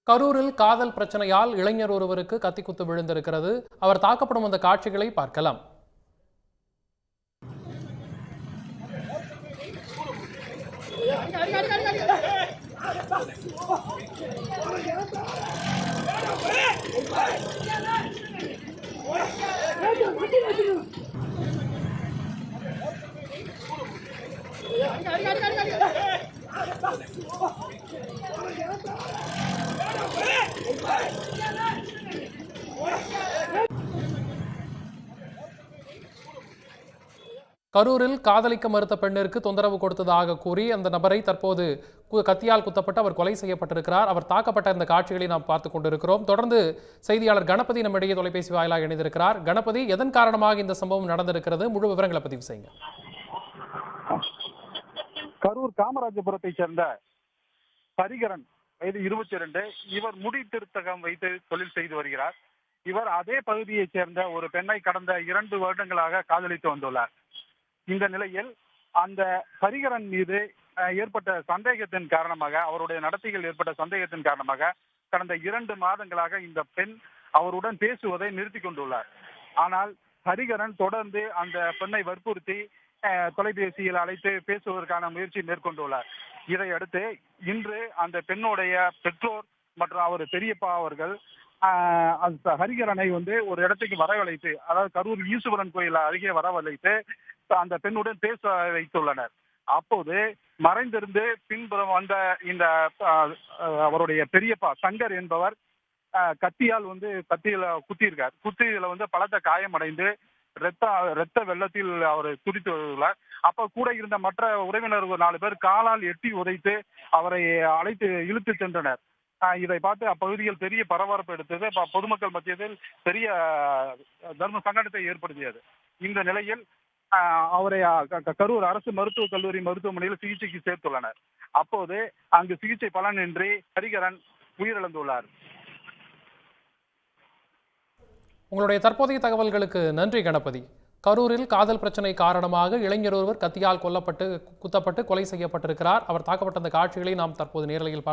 கரூரில் காதல் பிரச்சனையால் இளைஞர் ஒருவருக்கு கத்திக்குத்து விழுந்திருக்கிறது. அவர் தாக்கப்படும் அந்த காட்சிகளை பார்க்கலாம். கரூரில் காதலிக்க மறுத்த பெண்ணிற்கு தொந்தரவு கொடுத்ததாக கூறி அந்த நபரை தற்போது கத்தியால் குத்தப்பட்டு அவர் கொலை செய்யப்பட்டிருக்கிறார். அவர் தாக்கப்பட்ட இந்த காட்சிகளை நாம் பார்த்துக் கொண்டிருக்கிறோம். தொடர்ந்து செய்தியாளர் கணபதி நம்மிடையே தொலைபேசி வாயிலாக இணைந்திருக்கிறார். கணபதி, எதன் காரணமாக இந்த சம்பவம் நடந்திருக்கிறது? முழு விவரங்களை பதிவு செய்யுங்க. கரூர் காமராஜபுரத்தை சேர்ந்த ஹரிகரன், வயது 22. இவர் முடி திருத்தகம் வைத்து தொழில் செய்து வருகிறார். இவர் அதே பகுதியைச் சேர்ந்த ஒரு பெண்ணை கடந்த 2 வருடங்களாக காதலித்து வந்துள்ளார். இந்த நிலையில் அந்த ஹரிகரன் மீது ஏற்பட்ட சந்தேகத்தின் காரணமாக, அவருடைய நடத்தைகள் ஏற்பட்ட சந்தேகத்தின் காரணமாக கடந்த 2 மாதங்களாக இந்த பெண் அவருடன் பேசுவதை நிறுத்தி கொண்டுள்ளார். ஆனால் ஹரிகரன் தொடர்ந்து அந்த பெண்ணை வற்புறுத்தி தொலைபேசியில் அழைத்து பேசுவதற்கான முயற்சி மேற்கொண்டுள்ளார். இதையடுத்து இன்று அந்த பெண்ணுடைய பெற்றோர் மற்றும் அவர் பெரியப்பா அவர்கள் ஹரிகரனை ஒரு இடத்துக்கு வரவழைத்து, அதாவது கரூர் ஈஸ்வரன் கோயில் அருகே வரவழைத்து அந்த பெண்ணுடன் பேச வைத்துள்ளனர். அப்போது மறைந்திருந்து பின்புறம் வந்த இந்த அவருடைய பெரியப்பா சங்கர் என்பவர் கத்தியில குத்தியிருக்கார். குத்தியில பலத்த காயமடைந்து ரத்த வெள்ளத்தில் அவர் துடித்து வருகிறார். அப்ப கூட இருந்த மற்ற உறவினர்கள் 4 பேர் காலால் எட்டி உதைத்து அவரை அழைத்து இழுத்து சென்றனர். இதை பார்த்து அப்பகுதியில் பெரிய பரபரப்பு எடுத்தது. பொதுமக்கள் மத்தியத்தில் பெரிய தர்ம சங்கடத்தை ஏற்படுத்தியது. இந்த நிலையில் அவரை கரூர் அரசு மருத்துவக் கல்லூரி மருத்துவமனையில் சிகிச்சைக்கு சேர்த்துள்ளனர். அப்போது அங்கு சிகிச்சை பலனின்றி ஹரிகரன் உயிரிழந்துள்ளார். உங்களுடைய தற்போதைய தகவல்களுக்கு நன்றி கணபதி. கரூரில் காதல் பிரச்சனை காரணமாக இளைஞர் ஒருவர் கத்தியால் குத்தப்பட்டு கொலை செய்யப்பட்டிருக்கிறார். அவர் தாக்கப்பட்ட அந்த காட்சிகளை நாம் தற்போது நேரலையில் பார்த்து